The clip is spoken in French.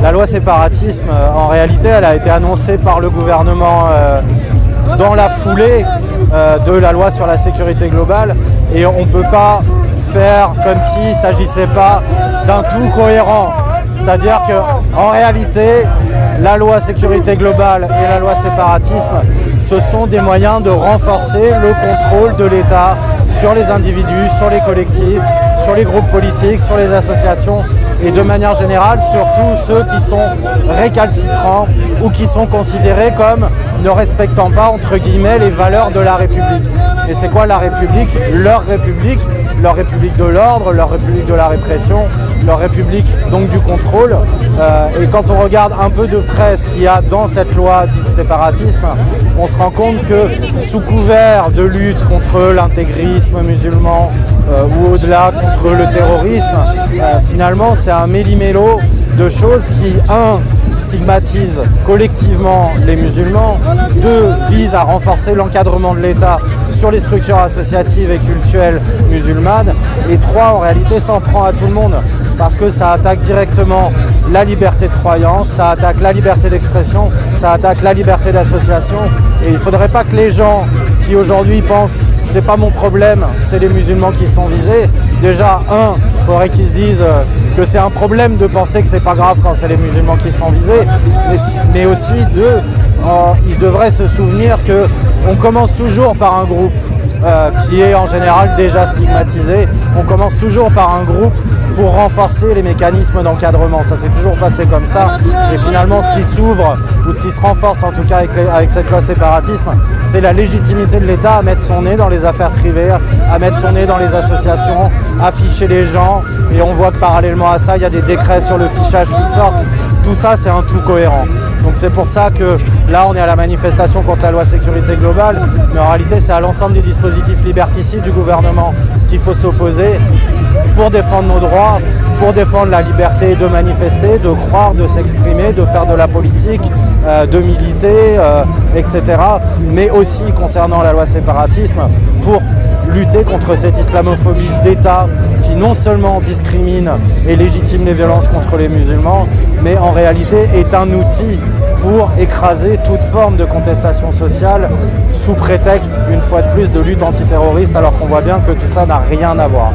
La loi séparatisme, en réalité, elle a été annoncée par le gouvernement dans la foulée de la loi sur la sécurité globale, et on ne peut pas faire comme s'il ne s'agissait pas d'un tout cohérent. C'est-à-dire qu'en réalité, la loi sécurité globale et la loi séparatisme, ce sont des moyens de renforcer le contrôle de l'État sur les individus, sur les collectifs, sur les groupes politiques, sur les associations et de manière générale sur tous ceux qui sont récalcitrants ou qui sont considérés comme ne respectant pas, entre guillemets, les valeurs de la République. Et c'est quoi la République? Leur République de l'ordre, leur République de la répression, leur République donc du contrôle. Et quand on regarde un peu de près ce qu'il y a dans cette loi dite séparatisme, on se rend compte que sous couvert de lutte contre l'intégrisme musulman ou au-delà contre le terrorisme, finalement c'est un méli-mélo de choses qui, stigmatisent collectivement les musulmans, 2, visent à renforcer l'encadrement de l'État sur les structures associatives et cultuelles musulmanes, et 3, en réalité, s'en prend à tout le monde, parce que ça attaque directement la liberté de croyance, ça attaque la liberté d'expression, ça attaque la liberté d'association, et il ne faudrait pas que les gens qui aujourd'hui pensent « c'est pas mon problème, c'est les musulmans qui sont visés », déjà, il faudrait qu'ils se disent que c'est un problème de penser que c'est pas grave quand c'est les musulmans qui sont visés, mais aussi ils devraient se souvenir qu'on commence toujours par un groupe qui est en général déjà stigmatisé. On commence toujours par un groupe pour renforcer les mécanismes d'encadrement. Ça s'est toujours passé comme ça. Et finalement, ce qui s'ouvre, ou ce qui se renforce en tout cas avec cette loi séparatisme, c'est la légitimité de l'État à mettre son nez dans les affaires privées, à mettre son nez dans les associations, à ficher les gens. Et on voit que parallèlement à ça, il y a des décrets sur le fichage qui sortent. Tout ça, c'est un tout cohérent. Donc c'est pour ça que là, on est à la manifestation contre la loi sécurité globale, mais en réalité, c'est à l'ensemble des dispositifs liberticides du gouvernement qu'il faut s'opposer pour défendre nos droits, pour défendre la liberté de manifester, de croire, de s'exprimer, de faire de la politique, de militer, etc. Mais aussi concernant la loi séparatisme, pour lutter contre cette islamophobie d'État qui non seulement discrimine et légitime les violences contre les musulmans, mais en réalité est un outil pour écraser toute forme de contestation sociale sous prétexte, une fois de plus, de lutte antiterroriste, alors qu'on voit bien que tout ça n'a rien à voir.